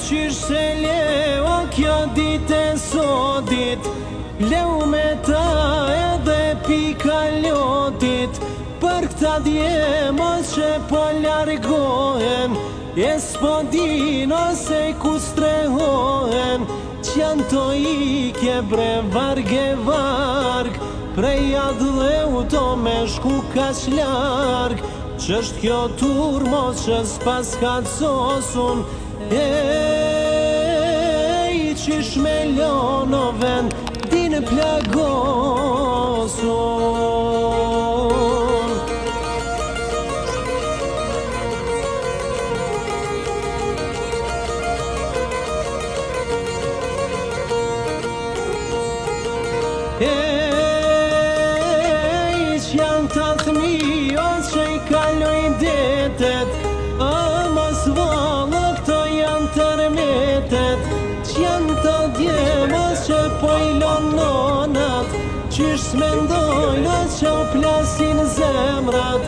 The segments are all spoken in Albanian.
Qysh se leo kjo dit e sotit, leu me ta edhe pika lotit, për këta dje mos që po largohen, e s'po din ose ku strehohen, që janë to ike bre varg e varg, prej adh dhe u to me shku kaq larg, qësht kjo tur mos që s'pas ka t'sosun, qish me lonoven din plagosun. Janë të thmios që i kaloj detet, mos valo këto janë tërmetet, që janë të djevës që po i lononat, qysh s'mendojnë që o plasin zemrat,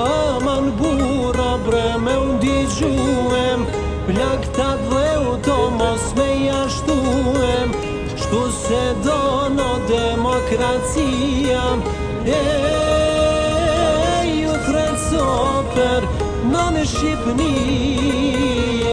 aman bura bre me undigjuem, plaktat dhe u to mos me jashtuem, shtu se dono demokracia, ju thret soper në Shqipni.